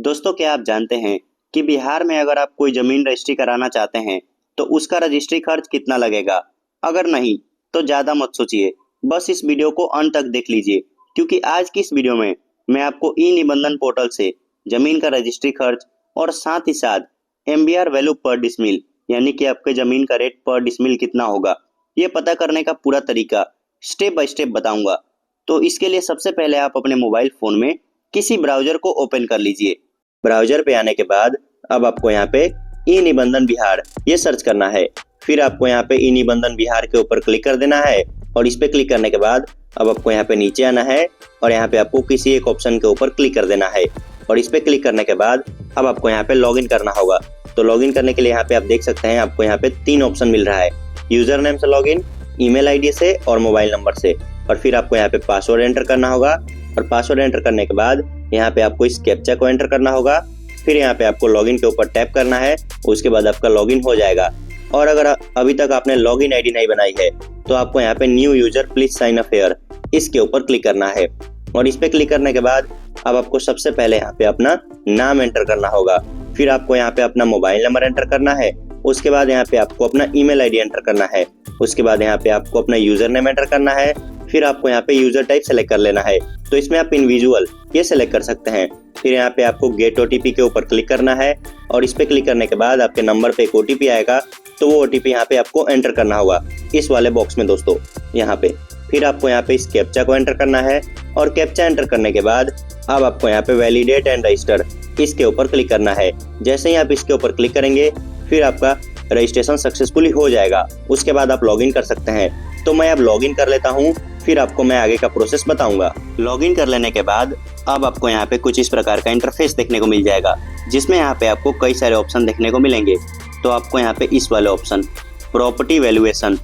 दोस्तों, क्या आप जानते हैं कि बिहार में अगर आप कोई जमीन रजिस्ट्री कराना चाहते हैं तो उसका रजिस्ट्री खर्च कितना लगेगा? अगर नहीं तो ज्यादा मत सोचिए, बस इस वीडियो को अंत तक देख लीजिए, क्योंकि आज की इस वीडियो में मैं आपको ई निबंधन पोर्टल से जमीन का रजिस्ट्री खर्च और साथ ही साथ एमबीआर वैल्यू पर डिसमिल यानी कि आपके जमीन का रेट पर डिसमिल कितना होगा, ये पता करने का पूरा तरीका स्टेप बाय स्टेप बताऊंगा। तो इसके लिए सबसे पहले आप अपने मोबाइल फोन में किसी ब्राउजर को ओपन कर लीजिए। ब्राउजर पे आने के बाद अब आपको यहाँ पे ई निबंधन बिहार ये सर्च करना है। फिर आपको यहाँ पे ई निबंधन बिहार के ऊपर क्लिक कर देना है और इस पे क्लिक करने के बाद अब आपको यहाँ पे नीचे आना है और यहाँ पे आपको किसी एक ऑप्शन के ऊपर क्लिक कर देना है और इस पे क्लिक करने के बाद अब आपको यहाँ पे लॉगिन करना होगा। तो लॉगिन करने के लिए यहाँ पे आप देख सकते हैं आपको यहाँ पे 3 ऑप्शन मिल रहा है, यूजर नेम से लॉगिन, ईमेल आईडी से और मोबाइल नंबर से। और फिर आपको यहाँ पे पासवर्ड एंटर करना होगा और पासवर्ड एंटर करने के बाद यहाँ पे आपको इस कैप्चा को एंटर करना होगा। फिर यहाँ पे आपको लॉगिन के ऊपर टैप करना है, उसके बाद आपका लॉगिन हो जाएगा। और अगर अभी तक आपने लॉगिन आईडी नहीं बनाई है तो आपको यहाँ पे new user please sign up here इसके ऊपर क्लिक करना है। और इस पे क्लिक करने के बाद अब आपको सबसे पहले यहाँ पे अपना नाम एंटर करना होगा। फिर आपको यहाँ पे अपना मोबाइल नंबर एंटर करना है, उसके बाद यहाँ पे आपको अपना ईमेल आईडी एंटर करना है, उसके बाद यहाँ पे आपको अपना यूजर नेम एंटर करना है। फिर आपको यहाँ पे यूजर टाइप सेलेक्ट कर लेना है, तो इसमें आप इंडिविजुअल ये सेलेक्ट कर सकते हैं। फिर यहाँ पे आपको गेट ओटीपी के ऊपर क्लिक करना है और इस पे क्लिक करने के बाद आपके नंबर पे एक ओटीपी आएगा, तो वो ओटीपी यहाँ पे आपको एंटर करना होगा इस वाले बॉक्स में दोस्तों यहाँ पे। फिर आपको यहाँ पे इस कैप्चा को एंटर करना है और कैप्चा एंटर करने के बाद अब आपको यहाँ पे वैलिडेट एंड रजिस्टर इसके ऊपर क्लिक करना है। जैसे ही आप इसके ऊपर क्लिक करेंगे फिर आपका रजिस्ट्रेशन सक्सेसफुली हो जाएगा। उसके बाद आप लॉगिन कर सकते हैं। तो मैं अब लॉगिन कर लेता हूँ, फिर आपको मैं आगे का प्रोसेस बताऊंगा। लॉगिन कर लेने के बाद अब आपको यहाँ पे कुछ इस प्रकार का इंटरफेस देखने को मिल जाएगा, जिसमें यहाँ पे आपको कई सारे ऑप्शन देखने को मिलेंगे। तो आपको यहाँ पे इस वाले ऑप्शन प्रॉपर्टी वैल्यूएशन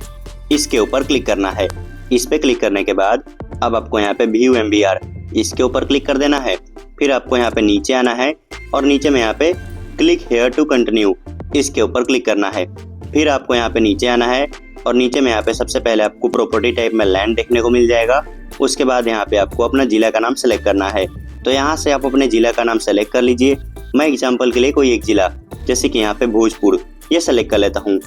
इसके ऊपर क्लिक करना है। इस पे क्लिक करने के बाद अब आपको यहाँ पे व्यू एमबीआर इसके ऊपर क्लिक कर देना है। फिर आपको यहाँ पे नीचे आना है और नीचे में यहाँ पे क्लिक हेयर टू कंटिन्यू इसके ऊपर क्लिक करना है। फिर आपको यहाँ पे नीचे आना है और नीचे में यहाँ पे सबसे पहले आपको प्रॉपर्टी टाइप में लैंड देखने को मिल जाएगा। उसके बाद यहाँ पे आपको अपना जिला का नाम सेलेक्ट करना है। तो यहाँ से आप अपने जिला का नाम सेलेक्ट कर लीजिए। मैं एग्जाम्पल के लिए कोई एक जिला जैसे कि यहाँ पे भोजपुर ये सेलेक्ट कर लेता हूँ।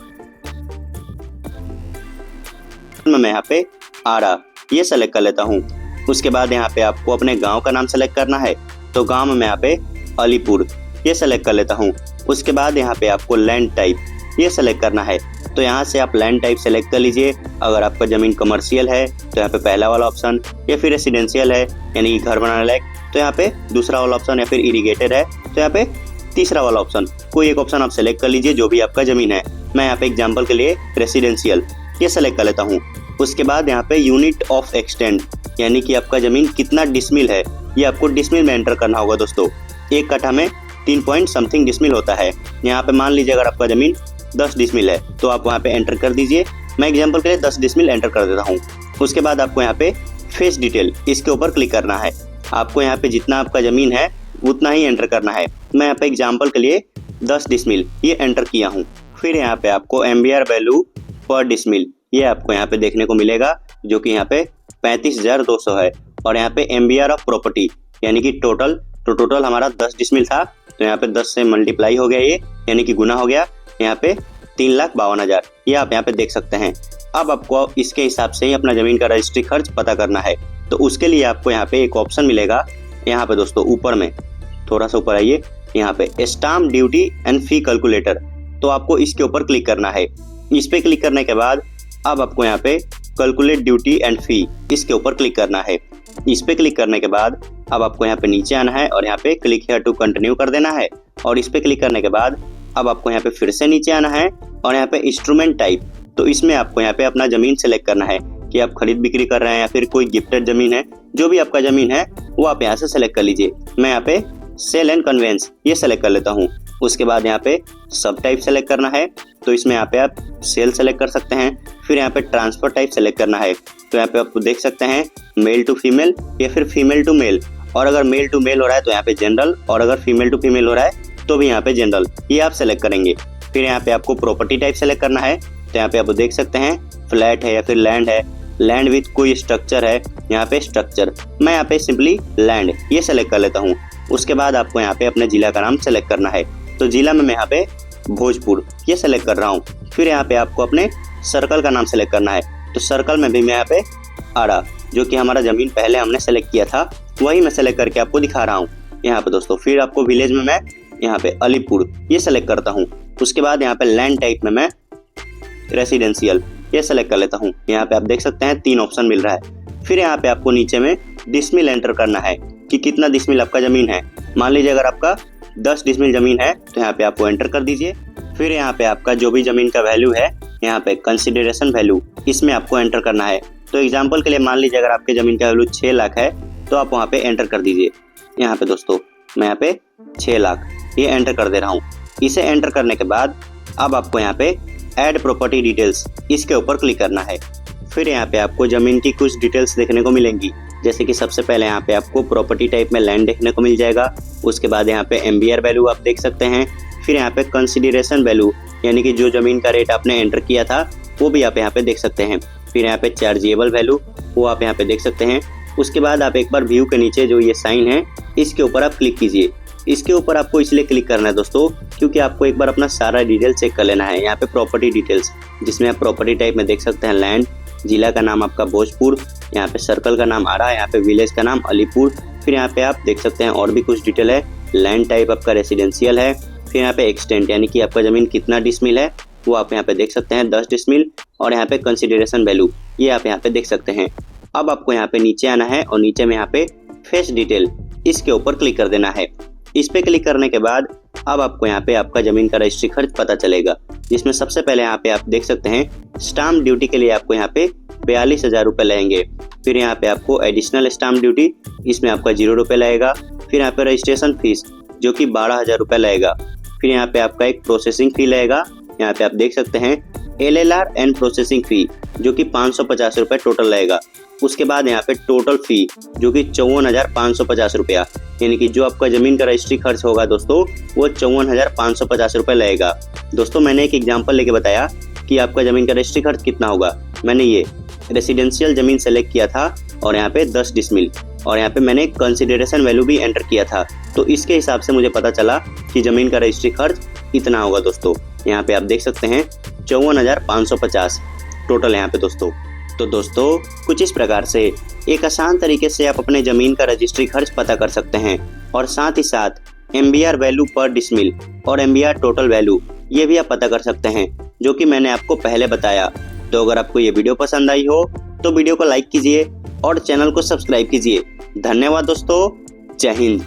मैं यहाँ पे आरा ये सेलेक्ट कर लेता हूँ। उसके बाद यहाँ पे आपको अपने गांव का नाम सेलेक्ट करना है, तो गांव में मैं यहाँ पे अलीपुर ये सेलेक्ट कर लेता हूँ। उसके बाद यहाँ पे आपको लैंड टाइप ये सेलेक्ट करना है, तो यहाँ से आप लैंड टाइप सेलेक्ट कर लीजिए। अगर आपका जमीन कमर्शियल है तो यहाँ पे पहला वाला ऑप्शन, या फिर रेसिडेंशियल है यानी कि घर बनाने लायक तो यहाँ पे दूसरा वाला ऑप्शन, या फिर इरिगेटेड है तो यहाँ पे तीसरा वाला ऑप्शन। कोई एक ऑप्शन आप सेलेक्ट कर लीजिए जो भी आपका जमीन है। मैं यहाँ पे एग्जाम्पल के लिए रेसिडेंशियल ये सेलेक्ट कर लेता हूँ। उसके बाद यहाँ पे यूनिट ऑफ एक्सटेंड यानी कि आपका जमीन कितना डिसमिल है ये आपको डिसमिल में एंटर करना होगा दोस्तों। एक कट्ठा में 3 पॉइंट समथिंग डिसमिल होता है। यहाँ पे मान लीजिए अगर आपका जमीन 10 डिसमिल है तो आप वहाँ पे एंटर कर दीजिए। मैं एग्जाम्पल के लिए 10 डिसमिल एंटर कर देता हूँ। उसके बाद आपको यहाँ पे फेस डिटेल इसके ऊपर क्लिक करना है। आपको यहाँ पे जितना आपका जमीन है उतना ही एंटर करना है। मैं यहाँ पे एग्जाम्पल के लिए 10 डिसमिल ये एंटर किया हूँ। फिर यहाँ पे आपको एमबीआर वैल्यू पर डिसमिल ये आपको यहाँ पे देखने को मिलेगा, जो कि यहाँ पे 35,200 है। और यहाँ पे एमबीआर ऑफ प्रॉपर्टी यानी कि टोटल हमारा 10 डिसमिल था, तो यहाँ पे 10 से मल्टीप्लाई हो गया ये यानी कि गुना हो गया, यहाँ पे 3,52,000 ये आप यहाँ पे देख सकते हैं। अब आपको इसके हिसाब से ही अपना जमीन का रजिस्ट्री खर्च पता करना है। तो उसके लिए आपको यहाँ पे एक ऑप्शन मिलेगा, यहाँ पे दोस्तों ऊपर में थोड़ा सा ऊपर आइए, यहाँ पे stamp duty and fee calculator, तो आपको इसके ऊपर क्लिक करना है। इस पे क्लिक करने के बाद अब आपको यहाँ पे कैलकुलेट ड्यूटी एंड फी इसके ऊपर क्लिक करना है। इस पे क्लिक करने के बाद अब आपको यहाँ पे नीचे आना है और यहाँ पे क्लिक हियर टू कंटिन्यू कर देना है। और इस पे क्लिक करने के बाद अब आपको यहाँ पे फिर से नीचे आना है और यहाँ पे इंस्ट्रूमेंट टाइप, तो इसमें आपको यहाँ पे अपना जमीन सेलेक्ट करना है कि आप खरीद बिक्री कर रहे हैं या फिर कोई गिफ्टेड जमीन है। जो भी आपका जमीन है वो आप यहाँ से सेलेक्ट कर लीजिए। मैं यहाँ पे सेल एंड कन्वेंस ये सेलेक्ट कर लेता हूँ। उसके बाद यहाँ पे सब टाइप सेलेक्ट करना है, तो इसमें यहाँ पे आप सेल सेलेक्ट कर सकते हैं। फिर यहाँ पे ट्रांसफर टाइप सेलेक्ट करना है, तो यहाँ पे आप देख सकते हैं मेल टू फीमेल या फिर फीमेल टू मेल। और अगर मेल टू मेल हो रहा है तो यहाँ पे जनरल, और अगर फीमेल टू फीमेल हो रहा है तो भी यहाँ पे जनरल ये आप सेलेक्ट करेंगे। फिर यहाँ पे आपको प्रॉपर्टी टाइप सेलेक्ट करना है, तो यहाँ पे आप देख सकते हैं फ्लैट है या फिर लैंड है, लैंड विथ कोई स्ट्रक्चर है यहाँ पे स्ट्रक्चर। मैं यहाँ पे सिंपली लैंड ये सेलेक्ट कर लेता हूँ। उसके बाद आपको यहाँ पे अपने जिला का नाम सेलेक्ट करना है। तो जिला में मैं यहाँ पे भोजपुर ये सेलेक्ट कर रहा हूँ। फिर यहाँ पे आपको अपने सर्कल का नाम सेलेक्ट करना है। तो सर्कल में भी मैं यहाँ पे आड़ा, जो कि हमारा जमीन पहले हमने सेलेक्ट किया था, वही मैं सेलेक्ट करके आपको दिखा रहा हूँ यहाँ पे दोस्तों। फिर आपको विलेज में मैं यहाँ पे अलीपुर ये सेलेक्ट करता हूँ। उसके बाद यहाँ पे लैंड टाइप में मैं रेसिडेंशियल ये सेलेक्ट कर लेता हूँ। यहाँ पे आप देख सकते हैं 3 ऑप्शन मिल रहा है। फिर यहाँ पे आपको नीचे में डिसमिल एंटर करना है कि कितना डिसमिल आपका जमीन है। मान लीजिए अगर आपका 10 डिसमिल जमीन है तो यहाँ पे आपको एंटर कर दीजिए। फिर यहाँ पे आपका जो भी जमीन का वैल्यू है यहाँ पे कंसिडरेशन वैल्यू इसमें आपको एंटर करना है। तो एग्जाम्पल के लिए मान लीजिए अगर आपके जमीन का वैल्यू 6 लाख है तो आप वहाँ पे एंटर कर दीजिए। यहाँ पे दोस्तों मैं यहाँ पे 6 लाख ये एंटर कर दे रहा हूँ। इसे एंटर करने के बाद अब आपको यहाँ पे ऐड प्रॉपर्टी डिटेल्स इसके ऊपर क्लिक करना है। फिर यहाँ पे आपको जमीन की कुछ डिटेल्स देखने को मिलेंगी, जैसे कि सबसे पहले यहाँ पे आपको प्रॉपर्टी टाइप में लैंड देखने को मिल जाएगा। उसके बाद यहाँ पे एमबीआर वैल्यू आप देख सकते हैं। फिर यहाँ पे कंसिडरेशन वैल्यू यानी कि जो जमीन का रेट आपने एंटर किया था वो भी आप यहाँ पे देख सकते हैं। फिर यहाँ पे चार्जेबल वैल्यू वो आप यहाँ पे देख सकते हैं। उसके बाद आप एक बार व्यू के नीचे जो ये साइन है इसके ऊपर आप क्लिक कीजिए। इसके ऊपर आपको इसलिए क्लिक करना है दोस्तों क्योंकि आपको एक बार अपना सारा डिटेल चेक कर लेना है। यहाँ पे प्रॉपर्टी डिटेल्स जिसमें आप प्रॉपर्टी टाइप में देख सकते हैं लैंड, जिला का नाम आपका भोजपुर, यहाँ पे सर्कल का नाम आड़ा, यहाँ पे विलेज का नाम अलीपुर। फिर यहाँ पे आप देख सकते हैं और भी कुछ डिटेल है। लैंड टाइप आपका रेसिडेंशियल है। फिर यहाँ पे एक्सटेंट यानी कि आपका जमीन कितना डिसमिल है वो आप यहाँ पे देख सकते हैं 10 डिसमिल। और यहाँ पे कंसिडरेशन वैल्यू ये आप यहाँ पे देख सकते हैं। अब आपको यहाँ पे नीचे आना है और नीचे में यहाँ पे फेस डिटेल इसके ऊपर क्लिक कर देना है। इस पे क्लिक करने के बाद अब आपको यहाँ पे आपका जमीन का रजिस्ट्री खर्च पता चलेगा, जिसमें सबसे पहले यहाँ पे आप देख सकते हैं स्टाम्प ड्यूटी के लिए आपको यहाँ पे 42,000 रुपये लगेंगे। फिर यहाँ पे आपको एडिशनल स्टाम्प ड्यूटी इसमें आपका 0 रुपये लगेगा। फिर यहाँ पे रजिस्ट्रेशन फीस जो कि 12,000 रुपये लगेगा। फिर यहाँ पे आपका एक प्रोसेसिंग फी लगेगा, यहाँ पे आप देख सकते हैं LLR एंड प्रोसेसिंग फी जो कि 550 रुपये टोटल लगेगा। उसके बाद यहाँ पे टोटल फी जो कि 54,550 रुपया, यानी कि जो आपका जमीन का रजिस्ट्री खर्च होगा दोस्तों वो 54,550 रुपये लगेगा। दोस्तों मैंने एक एग्जांपल लेके बताया कि आपका जमीन का रजिस्ट्री खर्च कितना होगा। मैंने ये रेसिडेंशियल जमीन सेलेक्ट किया था और यहाँ पे 10 डिसमिल और यहाँ पे मैंने कंसिडरेशन वैल्यू भी एंटर किया था। तो इसके हिसाब से मुझे पता चला कि जमीन का रजिस्ट्री खर्च इतना होगा दोस्तों। यहाँ पे आप देख सकते हैं 54,550 टोटल यहाँ पे दोस्तों। तो दोस्तों कुछ इस प्रकार से एक आसान तरीके से आप अपने जमीन का रजिस्ट्री खर्च पता कर सकते हैं और साथ ही साथ एमबीआर वैल्यू पर डिसमिल और एमबीआर टोटल वैल्यू ये भी आप पता कर सकते हैं, जो कि मैंने आपको पहले बताया। तो अगर आपको ये वीडियो पसंद आई हो तो वीडियो को लाइक कीजिए और चैनल को सब्सक्राइब कीजिए। धन्यवाद दोस्तों, जय हिंद।